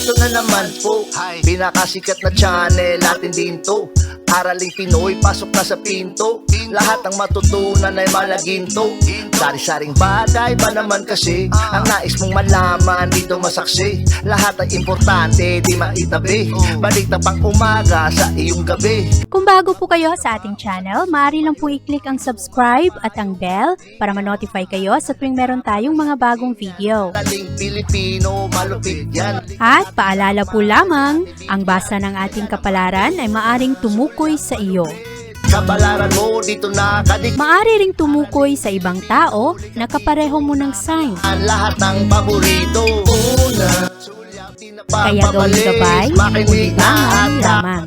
Eto na naman po, pinakasikat na channel natin din to. Araling Pinoy, pasok na sa pinto. Lahat ng matutunan ay malaginto. Sari-saring bagay ba naman kasi ang nais mong malaman dito masaksi. Lahat ay importante, di maitabi. Balik na pang umaga sa iyong gabi. Kung bago po kayo sa ating channel, maaari lang po i-click ang subscribe at ang bell para ma-notify kayo sa tuwing meron tayong mga bagong video. Taling Pilipino, malupit yan. At paalala po lamang, ang basa ng ating kapalaran ay maaring tumukoy sa iyo. Kapalaran mo dito nakadik. Maaari ring tumukoy sa ibang tao na kapareho mo ng sign. Lahat ng paborito. Una, Kaya gawing gabay, makinig ulitangan at lamang.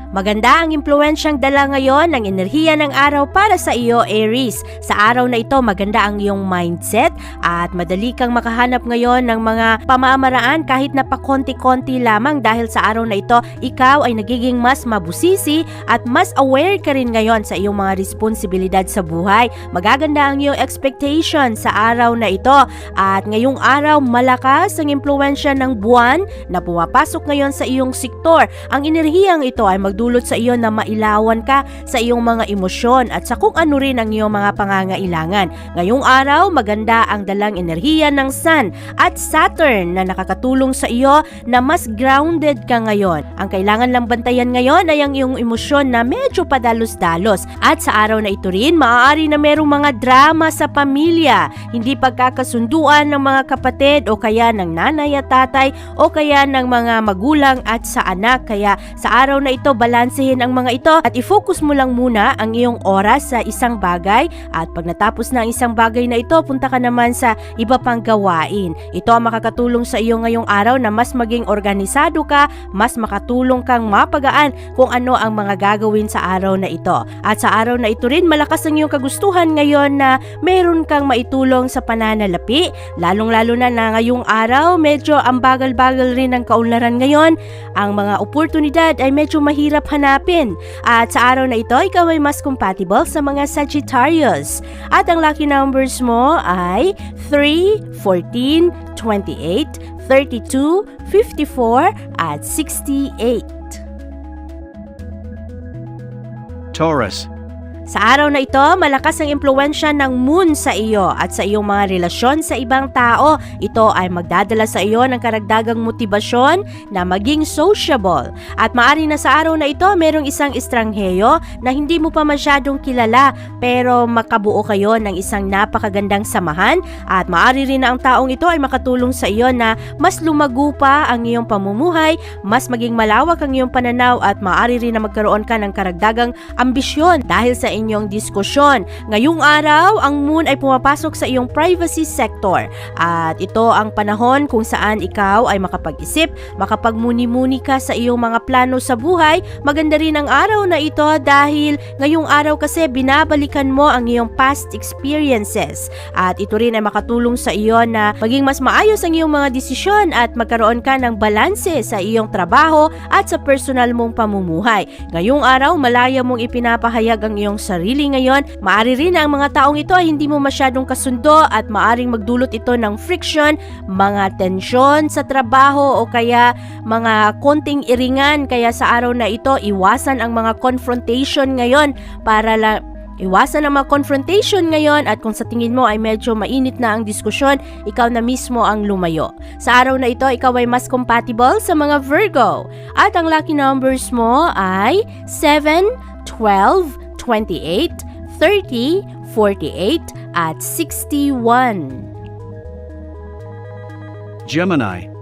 Maganda ang impluensyang dala ngayon ng enerhiya ng araw para sa iyo, Aries. Sa araw na ito, maganda ang iyong mindset at madali kang makahanap ngayon ng mga pamamaraan kahit na pakonti-konti lamang dahil sa araw na ito, ikaw ay nagiging mas mabusisi at mas aware ka rin ngayon sa iyong mga responsibilidad sa buhay. Magaganda ang iyong expectation sa araw na ito at ngayong araw, malakas ang impluensya ng buwan na pumapasok ngayon sa iyong sektor. Ang enerhiyang ito ay magdulot sa iyo na mailawan ka sa iyong mga emosyon at sa kung ano rin ang iyong mga pangangailangan. Ngayong araw, maganda ang dalang enerhiya ng Sun at Saturn na nakakatulong sa iyo na mas grounded ka ngayon. Ang kailangan lang bantayan ngayon ay ang iyong emosyon na medyo padalos-dalos. At sa araw na ito rin, maaari na merong mga drama sa pamilya, hindi pagkakasunduan ng mga kapatid o kaya ng nanay at tatay o kaya ng mga magulang at sa anak. Kaya sa araw na ito, balansehin ang mga ito at i-focus mo lang muna ang iyong oras sa isang bagay at pag natapos na ang isang bagay na ito, punta ka naman sa iba pang gawain. Ito ang makakatulong sa iyo ngayong araw na mas maging organisado ka, mas makatulong kang mapagaan kung ano ang mga gagawin sa araw na ito. At sa araw na ito rin, malakas ang iyong kagustuhan ngayon na meron kang maitulong sa pananalapi, lalong-lalo na ngayong araw, medyo ang bagal-bagal rin ang kaunlaran ngayon. Ang mga oportunidad ay medyo mahirap hanapin. At sa araw na ito, ikaw ay mas compatible sa mga Sagittarius. At ang lucky numbers mo ay 3, 14, 28, 32, 54, at 68. Taurus. Sa araw na ito, malakas ang impluensya ng moon sa iyo at sa iyong mga relasyon sa ibang tao. Ito ay magdadala sa iyo ng karagdagang motibasyon na maging sociable. At maari na sa araw na ito, merong isang estranghero na hindi mo pa masyadong kilala pero makabuo kayo ng isang napakagandang samahan at maari rin na ang taong ito ay makatulong sa iyo na mas lumago pa ang iyong pamumuhay, mas maging malawak ang iyong pananaw at maari rin na magkaroon ka ng karagdagang ambisyon dahil sa inyong diskusyon. Ngayong araw, ang moon ay pumapasok sa iyong privacy sector at ito ang panahon kung saan ikaw ay makapag-isip, makapagmuni-muni ka sa iyong mga plano sa buhay. Maganda rin ang araw na ito dahil ngayong araw kasi binabalikan mo ang iyong past experiences at ito rin ay makatulong sa iyo na maging mas maayos ang iyong mga desisyon at magkaroon ka ng balanse sa iyong trabaho at sa personal mong pamumuhay. Ngayong araw, malaya mong ipinapahayag ang iyong sarili ngayon. Maari rin na ang mga taong ito ay hindi mo masyadong kasundo at maaring magdulot ito ng friction, mga tensyon sa trabaho o kaya mga konting iringan. Kaya sa araw na ito, iwasan ang mga confrontation ngayon para lang iwasan ang mga confrontation ngayon at kung sa tingin mo ay medyo mainit na ang diskusyon, ikaw na mismo ang lumayo. Sa araw na ito, ikaw ay mas compatible sa mga Virgo. At ang lucky numbers mo ay 7, 12, 28, 30, 48, at 61. Gemini.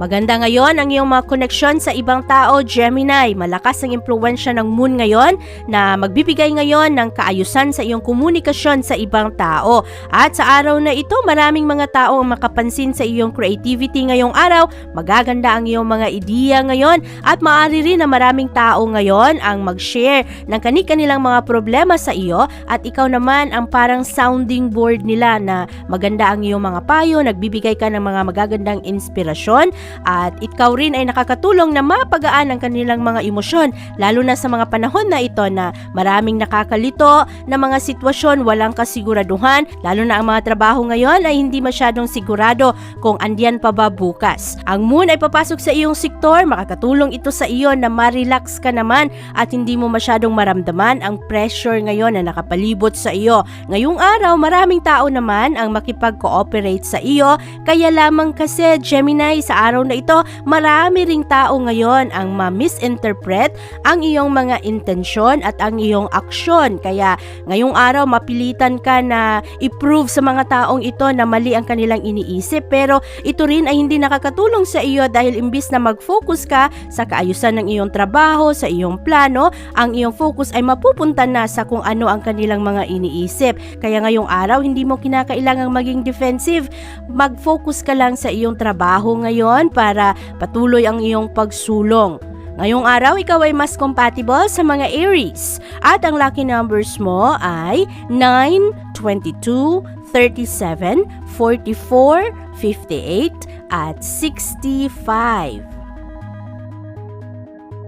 Maganda ngayon ang iyong mga koneksyon sa ibang tao, Gemini. Malakas ang impluensya ng moon ngayon na magbibigay ngayon ng kaayusan sa iyong komunikasyon sa ibang tao. At sa araw na ito, maraming mga tao ang makapansin sa iyong creativity ngayong araw. Magaganda ang iyong mga ideya ngayon at maaari rin na maraming tao ngayon ang mag-share ng kani-kanilang mga problema sa iyo at ikaw naman ang parang sounding board nila na maganda ang iyong mga payo, nagbibigay ka ng mga magagandang inspirasyon at ikaw rin ay nakakatulong na mapagaan ang kanilang mga emosyon, lalo na sa mga panahon na ito na maraming nakakalito na mga sitwasyon, walang kasiguraduhan, lalo na ang mga trabaho ngayon ay hindi masyadong sigurado kung andiyan pa ba bukas. Ang moon ay papasok sa iyong sektor, makakatulong ito sa iyo na ma-relax ka naman at hindi mo masyadong maramdaman ang pressure ngayon na nakapalibot sa iyo. Ngayong araw, maraming tao naman ang makipag-cooperate sa iyo, kaya lamang kasi Gemini, sa araw na ito, marami ring tao ngayon ang ma-misinterpret ang iyong mga intensyon at ang iyong aksyon. Kaya ngayong araw, mapilitan ka na i-prove sa mga taong ito na mali ang kanilang iniisip, pero ito rin ay hindi nakakatulong sa iyo dahil imbis na mag-focus ka sa kaayusan ng iyong trabaho, sa iyong plano, ang iyong focus ay mapupunta na sa kung ano ang kanilang mga iniisip. Kaya ngayong araw, hindi mo kinakailangang maging defensive. Mag-focus ka lang sa iyong trabaho ngayon para patuloy ang iyong pagsulong. Ngayong araw, ikaw ay mas compatible sa mga Aries. At ang lucky numbers mo ay 9, 22, 37, 44, 58, at 65.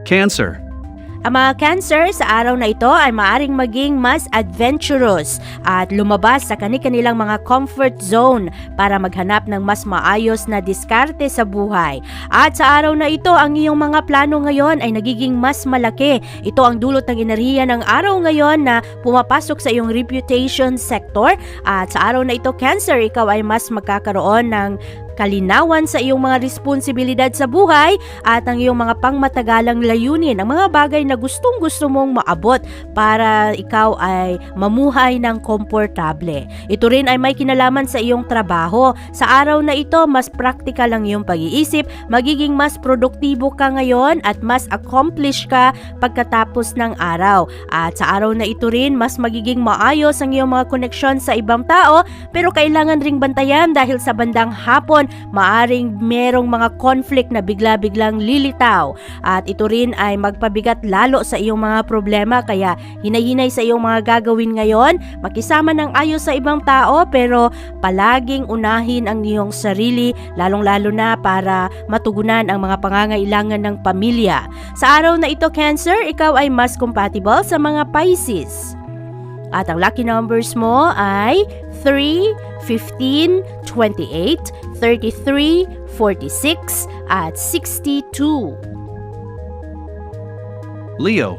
Cancer. Ang mga Cancer sa araw na ito ay maaring maging mas adventurous at lumabas sa kani-kanilang mga comfort zone para maghanap ng mas maayos na diskarte sa buhay. At sa araw na ito, ang iyong mga plano ngayon ay nagiging mas malaki. Ito ang dulot ng enerhiya ng araw ngayon na pumapasok sa iyong reputation sector. At sa araw na ito, Cancer, ikaw ay mas magkakaroon ng kalinawan sa iyong mga responsibilidad sa buhay at ang iyong mga pangmatagalang layunin, ang mga bagay na gustong-gusto mong maabot para ikaw ay mamuhay ng komportable. Ito rin ay may kinalaman sa iyong trabaho. Sa araw na ito, mas practical ang iyong pag-iisip, magiging mas produktibo ka ngayon at mas accomplish ka pagkatapos ng araw. At sa araw na ito rin, mas magiging maayos ang iyong mga koneksyon sa ibang tao, pero kailangan ring bantayan dahil sa bandang hapon maaring merong mga conflict na bigla-biglang lilitaw at ito rin ay magpabigat lalo sa iyong mga problema, kaya hinay-hinay sa iyong mga gagawin ngayon, makisama ng ayos sa ibang tao pero palaging unahin ang iyong sarili, lalong-lalo na para matugunan ang mga pangangailangan ng pamilya. Sa araw na ito, Cancer, ikaw ay mas compatible sa mga Pisces. At ang lucky numbers mo ay 3, 15, 28, 33, 46, at 62. Leo.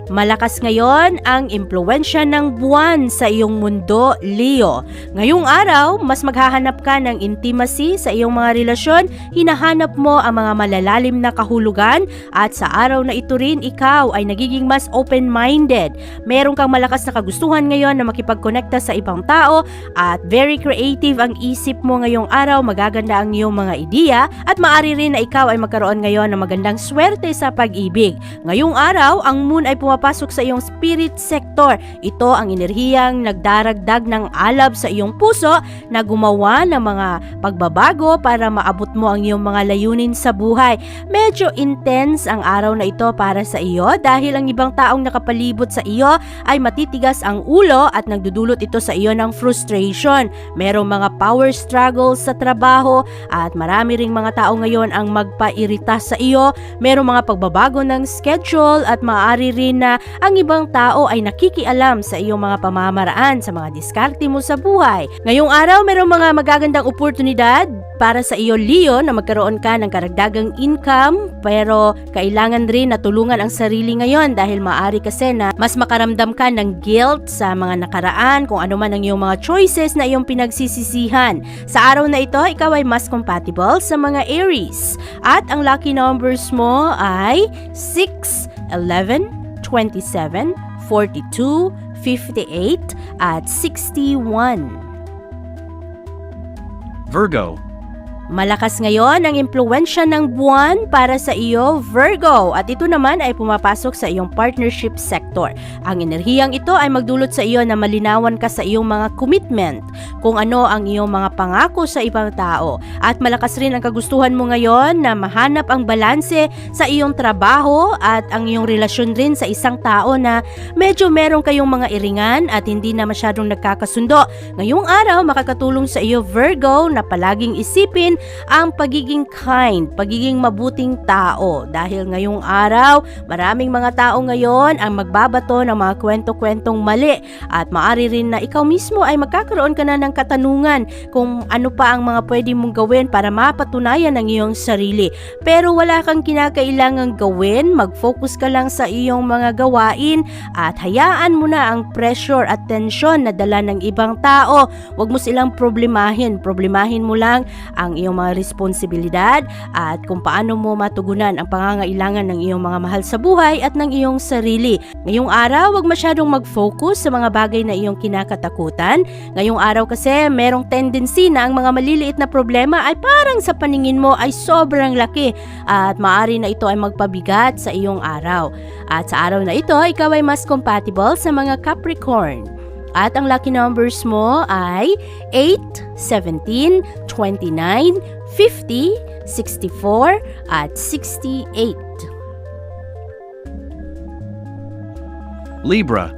Malakas ngayon ang impluwensya ng buwan sa iyong mundo, Leo. Ngayong araw, mas maghahanap ka ng intimacy sa iyong mga relasyon, hinahanap mo ang mga malalalim na kahulugan at sa araw na ito rin, ikaw ay nagiging mas open-minded. Meron kang malakas na kagustuhan ngayon na makipagkonekta sa ibang tao at very creative ang isip mo ngayong araw, magaganda ang iyong mga ideya at maaari rin na ikaw ay magkaroon ngayon ng magandang swerte sa pag-ibig. Ngayong araw, ang moon ay pumapasok sa iyong spirit sector. Ito ang enerhiyang nagdaragdag ng alab sa iyong puso na gumawa ng mga pagbabago para maabot mo ang iyong mga layunin sa buhay. Medyo intense ang araw na ito para sa iyo dahil ang ibang taong nakapalibot sa iyo ay matitigas ang ulo at nagdudulot ito sa iyo ng frustration. Merong mga power struggles sa trabaho at marami ring mga tao ngayon ang magpairita sa iyo. Merong mga pagbabago ng schedule at maaari rin na ang ibang tao ay nakikialam sa iyong mga pamamaraan sa mga diskarte mo sa buhay. Ngayong araw, mayroong mga magagandang oportunidad para sa iyo, Leo, na magkaroon ka ng karagdagang income, pero kailangan rin na tulungan ang sarili ngayon dahil maaari kasi na mas makaramdam ka ng guilt sa mga nakaraan kung ano man ang iyong mga choices na iyong pinagsisisihan. Sa araw na ito, ikaw ay mas compatible sa mga Aries at ang lucky numbers mo ay 6, 11, 27, 42, 58, at 61. Virgo. Malakas ngayon ang impluwensya ng buwan para sa iyo, Virgo, at ito naman ay pumapasok sa iyong partnership sector. Ang enerhiyang ito ay magdulot sa iyo na malinawan ka sa iyong mga commitment, kung ano ang iyong mga pangako sa ibang tao. At malakas rin ang kagustuhan mo ngayon na mahanap ang balanse sa iyong trabaho at ang iyong relasyon rin sa isang tao na medyo meron kayong mga iringan at hindi na masyadong nagkakasundo. Ngayong araw, makakatulong sa iyo, Virgo, na palaging isipin natin ang pagiging kind, pagiging mabuting tao. Dahil ngayong araw, maraming mga tao ngayon ang magbabato ng mga kwento-kwentong mali at maaari rin na ikaw mismo ay magkakaroon ka na ng katanungan kung ano pa ang mga pwede mong gawin para mapatunayan ang iyong sarili. Pero wala kang kinakailangang gawin, mag-focus ka lang sa iyong mga gawain at hayaan mo na ang pressure at tension na dala ng ibang tao. Huwag mo silang problemahin mo lang ang iyong mga responsibilidad at kung paano mo matugunan ang pangangailangan ng iyong mga mahal sa buhay at ng iyong sarili. Ngayong araw, huwag masyadong mag-focus sa mga bagay na iyong kinakatakutan. Ngayong araw kasi, merong tendency na ang mga maliliit na problema ay parang sa paningin mo ay sobrang laki at maaari na ito ay magpabigat sa iyong araw. At sa araw na ito, ikaw ay mas compatible sa mga Capricorn. At ang lucky numbers mo ay 8, 17, 29, 50, 64, at 68. Libra.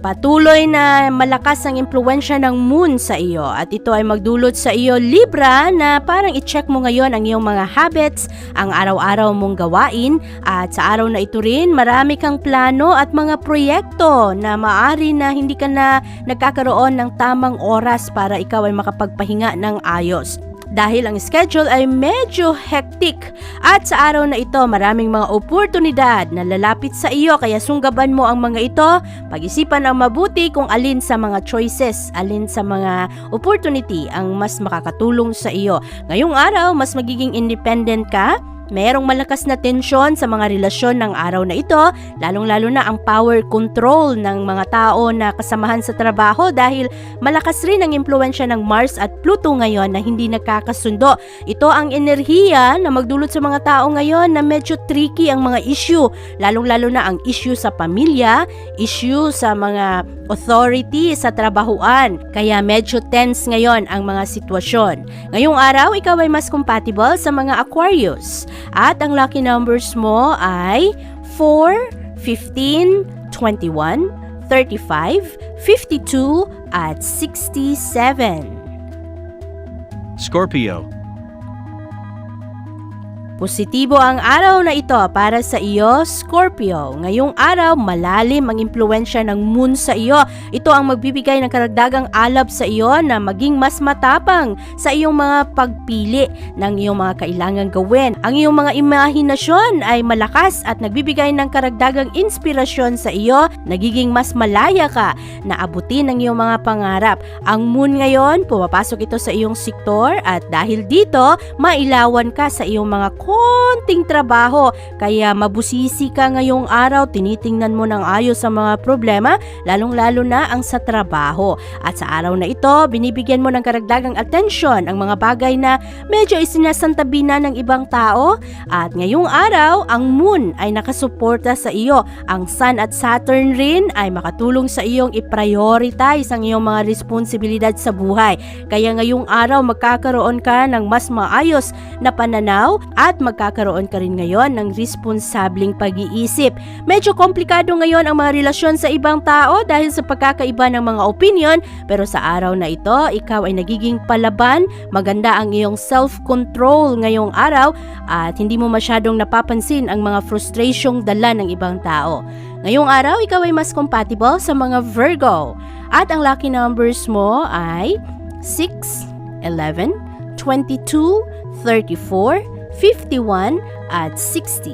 Patuloy na malakas ang impluwensya ng moon sa iyo at ito ay magdulot sa iyo, Libra, na parang i-check mo ngayon ang iyong mga habits, ang araw-araw mong gawain at sa araw na ito rin marami kang plano at mga proyekto na maaari na hindi ka na nagkakaroon ng tamang oras para ikaw ay makapagpahinga ng ayos. Dahil ang schedule ay medyo hectic at sa araw na ito maraming mga oportunidad na lalapit sa iyo kaya sunggaban mo ang mga ito, pag-isipan ang mabuti kung alin sa mga choices, alin sa mga opportunity ang mas makakatulong sa iyo. Ngayong araw mas magiging independent ka. Merong malakas na tensyon sa mga relasyon ng araw na ito, lalong-lalo na ang power control ng mga tao na kasamahan sa trabaho dahil malakas rin ang impluwensya ng Mars at Pluto ngayon na hindi nagkakasundo. Ito ang enerhiya na magdulot sa mga tao ngayon na medyo tricky ang mga issue, lalong-lalo na ang issue sa pamilya, issue sa mga authority sa trabahuan. Kaya medyo tense ngayon ang mga sitwasyon. Ngayong araw, ikaw ay mas compatible sa mga Aquarius. At ang lucky numbers mo ay 4, 15, 21, 35, 52, at 67. Scorpio. Positibo ang araw na ito para sa iyo, Scorpio. Ngayong araw, malalim ang impluwensya ng moon sa iyo. Ito ang magbibigay ng karagdagang alab sa iyo na maging mas matapang sa iyong mga pagpili ng iyong mga kailangang gawin. Ang iyong mga imahinasyon ay malakas at nagbibigay ng karagdagang inspirasyon sa iyo. Nagiging mas malaya ka na abutin ang iyong mga pangarap. Ang moon ngayon, pumapasok ito sa iyong sektor at dahil dito, mailawan ka sa iyong mga konting trabaho. Kaya mabusisi ka ngayong araw, tinitingnan mo ng ayos sa mga problema, lalong-lalo na ang sa trabaho. At sa araw na ito, binibigyan mo ng karagdagang atensyon ang mga bagay na medyo isinasantabi na ng ibang tao. At ngayong araw, ang moon ay nakasuporta sa iyo. Ang sun at Saturn rin ay makatulong sa iyong i-prioritize ang iyong mga responsibilidad sa buhay. Kaya ngayong araw, magkakaroon ka ng mas maayos na pananaw at magkakaroon ka rin ngayon ng responsableng pag-iisip. Medyo komplikado ngayon ang mga relasyon sa ibang tao dahil sa pagkakaiba ng mga opinion, pero sa araw na ito, ikaw ay nagiging palaban, maganda ang iyong self-control ngayong araw at hindi mo masyadong napapansin ang mga frustrasyong dala ng ibang tao. Ngayong araw, ikaw ay mas compatible sa mga Virgo at ang lucky numbers mo ay 6, 11, 22, 34, 51 at 60.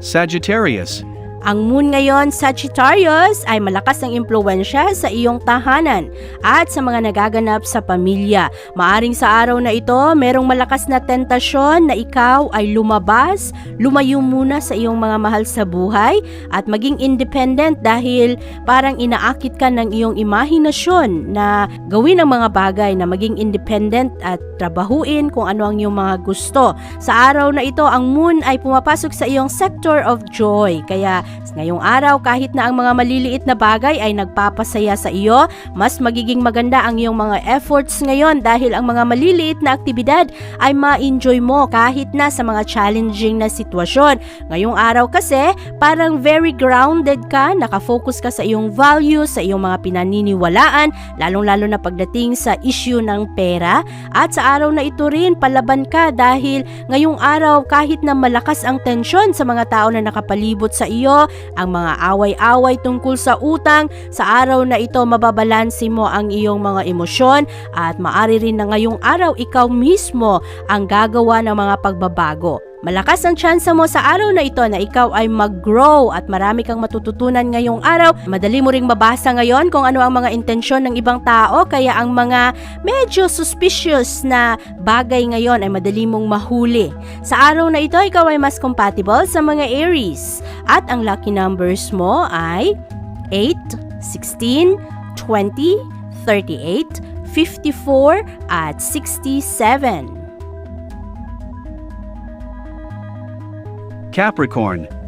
Sagittarius. Ang moon ngayon, Sagittarius, ay malakas ang impluwensya sa iyong tahanan at sa mga nagaganap sa pamilya. Maaring sa araw na ito, merong malakas na tentasyon na ikaw ay lumabas, lumayo muna sa iyong mga mahal sa buhay at maging independent dahil parang inaakit ka ng iyong imahinasyon na gawin ang mga bagay na maging independent at trabahuin kung ano ang iyong mga gusto. Sa araw na ito, ang moon ay pumapasok sa iyong sector of joy. Kaya Ngayong araw, kahit na ang mga maliliit na bagay ay nagpapasaya sa iyo, mas magiging maganda ang iyong mga efforts ngayon dahil ang mga maliliit na aktibidad ay ma-enjoy mo kahit na sa mga challenging na sitwasyon. Ngayong araw kasi, parang very grounded ka, nakafocus ka sa iyong values, sa iyong mga pinaniniwalaan, lalong-lalo na pagdating sa issue ng pera. At sa araw na ito rin, palaban ka dahil ngayong araw kahit na malakas ang tensyon sa mga tao na nakapalibot sa iyo, ang mga away-away tungkol sa utang, sa araw na ito mababalanse mo ang iyong mga emosyon at maari rin na ngayong araw ikaw mismo ang gagawa ng mga pagbabago. Malakas ang tsansa mo sa araw na ito na ikaw ay mag-grow at marami kang matututunan ngayong araw. Madali mo ring mabasa ngayon kung ano ang mga intensyon ng ibang tao, kaya ang mga medyo suspicious na bagay ngayon ay madali mong mahuli. Sa araw na ito, ikaw ay mas compatible sa mga Aries. At ang lucky numbers mo ay 8, 16, 20, 38, 54 at 67. Capricorn.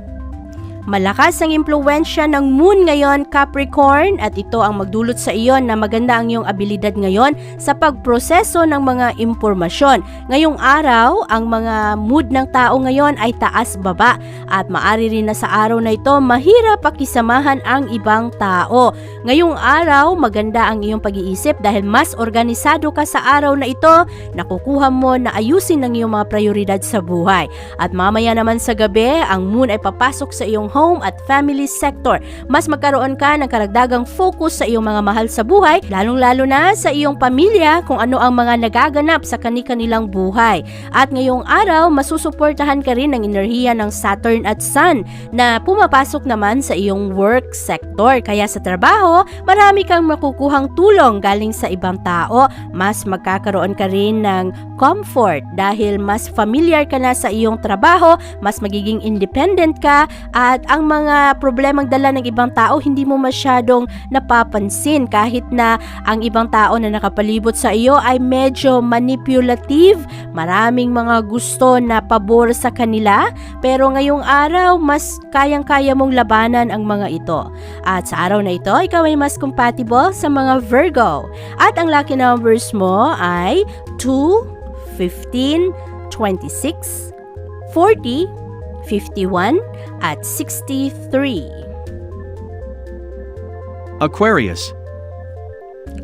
Malakas ang impluwensya ng moon ngayon, Capricorn, at ito ang magdulot sa iyo na maganda ang iyong abilidad ngayon sa pagproseso ng mga impormasyon. Ngayong araw, ang mga mood ng tao ngayon ay taas-baba at maari rin na sa araw na ito mahirap pakisamahan ang ibang tao. Ngayong araw, maganda ang iyong pag-iisip dahil mas organisado ka sa araw na ito, nakukuha mo na ayusin ang iyong mga prioridad sa buhay. At mamaya naman sa gabi, ang moon ay papasok sa iyong home at family sector. Mas magkaroon ka ng karagdagang focus sa iyong mga mahal sa buhay, lalong-lalo na sa iyong pamilya kung ano ang mga nagaganap sa kani-kanilang buhay. At ngayong araw, masusuportahan ka rin ng enerhiya ng Saturn at Sun na pumapasok naman sa iyong work sector. Kaya sa trabaho, marami kang makukuhang tulong galing sa ibang tao. Mas magkakaroon ka rin ng comfort dahil mas familiar ka na sa iyong trabaho, mas magiging independent ka at ang mga problemang dala ng ibang tao hindi mo masyadong napapansin kahit na ang ibang tao na nakapalibot sa iyo ay medyo manipulative, maraming mga gusto na pabor sa kanila, pero ngayong araw mas kayang-kaya mong labanan ang mga ito. At sa araw na ito, ikaw ay mas compatible sa mga Virgo. At ang lucky numbers mo ay 2, 15, 26, 40, 51 at 63. Aquarius.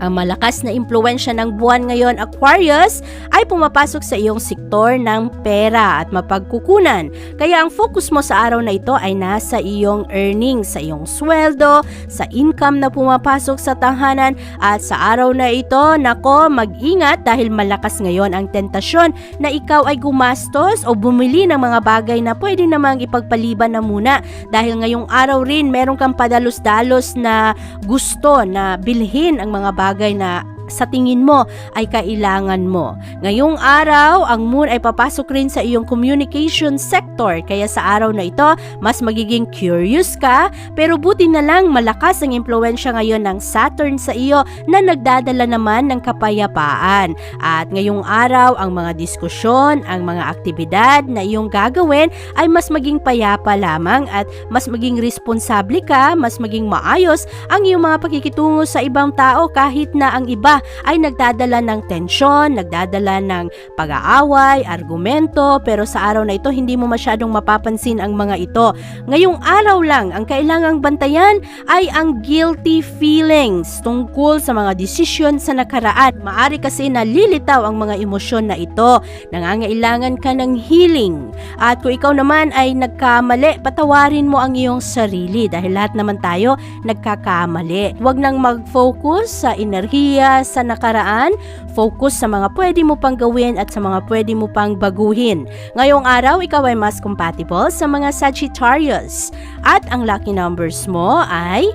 Ang malakas na impluwensya ng buwan ngayon, Aquarius, ay pumapasok sa iyong sektor ng pera at mapagkukunan. Kaya ang focus mo sa araw na ito ay nasa iyong earnings, sa iyong sweldo, sa income na pumapasok sa tahanan. At sa araw na ito, nako, mag-ingat dahil malakas ngayon ang tentasyon na ikaw ay gumastos o bumili ng mga bagay na pwede namang ipagpaliban na muna. Dahil ngayong araw rin, meron kang padalos-dalos na gusto na bilhin ang mga bagay na sa tingin mo ay kailangan mo. Ngayong araw, ang moon ay papasok rin sa iyong communication sector. Kaya sa araw na ito, mas magiging curious ka, pero buti na lang malakas ang impluwensya ngayon ng Saturn sa iyo na nagdadala naman ng kapayapaan. At ngayong araw, ang mga diskusyon, ang mga aktibidad na iyong gagawin ay mas maging payapa lamang at mas maging responsable ka, mas maging maayos ang iyong mga pakikitungo sa ibang tao kahit na ang iba ay nagdadala ng tensyon, nagdadala ng pag-aaway, argumento, pero sa araw na ito hindi mo masyadong mapapansin ang mga ito. Ngayong araw lang, ang kailangang bantayan ay ang guilty feelings tungkol sa mga desisyon sa nakaraan. Maari kasi nalilitaw ang mga emosyon na ito. Nangangailangan ka ng healing. At kung ikaw naman ay nagkamali, patawarin mo ang iyong sarili dahil lahat naman tayo nagkakamali. Huwag nang mag-focus sa enerhiya sa nakaraan, focus sa mga pwede mo pang gawin at sa mga pwede mo pang baguhin. Ngayong araw, ikaw ay mas compatible sa mga Sagittarius. At ang lucky numbers mo ay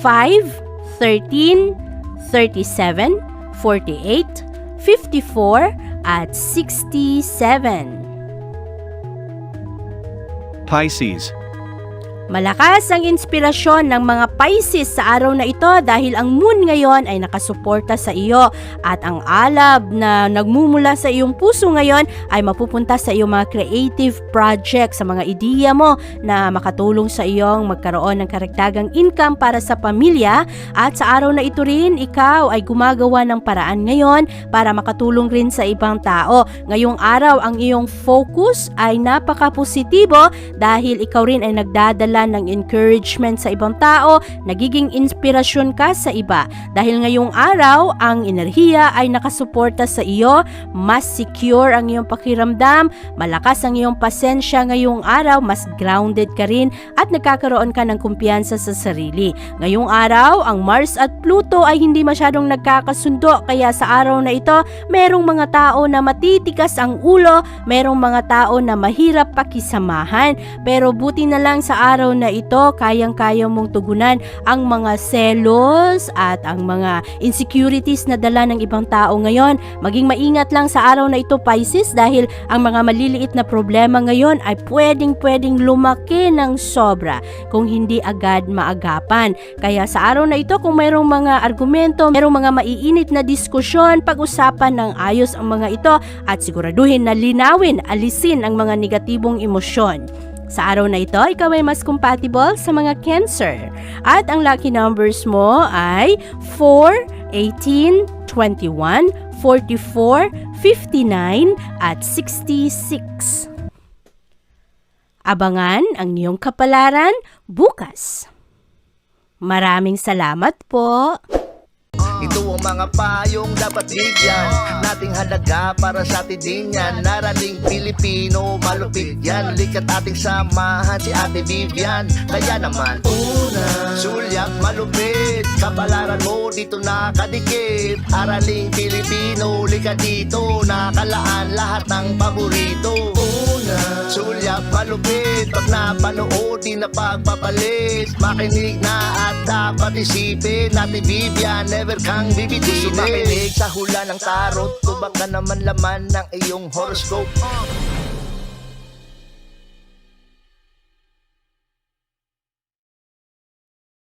5, 13, 37, 48, 54, at 67. Pisces. Malakas ang inspirasyon ng mga Pisces sa araw na ito dahil ang moon ngayon ay nakasuporta sa iyo at ang alab na nagmumula sa iyong puso ngayon ay mapupunta sa iyong mga creative projects, sa mga ideya mo na makatulong sa iyong magkaroon ng karagdagang income para sa pamilya. At sa araw na ito rin, ikaw ay gumagawa ng paraan ngayon para makatulong rin sa ibang tao. Ngayong araw, ang iyong focus ay napaka-positibo dahil ikaw rin ay nagdadala ng encouragement sa ibang tao, nagiging inspirasyon ka sa iba. Dahil ngayong araw, ang enerhiya ay nakasuporta sa iyo, mas secure ang iyong pakiramdam, malakas ang iyong pasensya ngayong araw, mas grounded ka rin at nagkakaroon ka ng kumpiyansa sa sarili. Ngayong araw, ang Mars at Pluto ay hindi masyadong nagkakasundo kaya sa araw na ito, merong mga tao na matitikas ang ulo, merong mga tao na mahirap pakisamahan. Pero buti na lang sa araw na ito, kayang-kaya mong tugunan ang mga selos at ang mga insecurities na dala ng ibang tao ngayon. Maging maingat lang sa araw na ito, Pisces, dahil ang mga maliliit na problema ngayon ay pwedeng lumaki ng sobra kung hindi agad maagapan. Kaya sa araw na ito, kung mayroong mga argumento, mayroong mga maiinit na diskusyon, pag-usapan ng ayos ang mga ito at siguraduhin na linawin, alisin ang mga negatibong emosyon. Sa araw na ito, ikaw ay mas compatible sa mga Cancer. At ang lucky numbers mo ay 4, 18, 21, 44, 59, at 66. Abangan ang iyong kapalaran bukas. Maraming salamat po. Ito ang mga payong dapat bigyan nating halaga para sa atin din yan. Narating Pilipino, malupit yan. Likat ating samahan si Ate Vivian. Kaya naman, una, sulyak malupit, kapalaran mo dito nakadikit. Araling Pilipino, likat dito, nakalaan lahat ng paborito. Una, sulyak malupit, pag napanood di na pagpapalit. Makinig na at dapat isipin, Ate Vivian, never kang bibitinin. Makinig sa hula ng tarot, tubak ka naman laman ng iyong horoscope.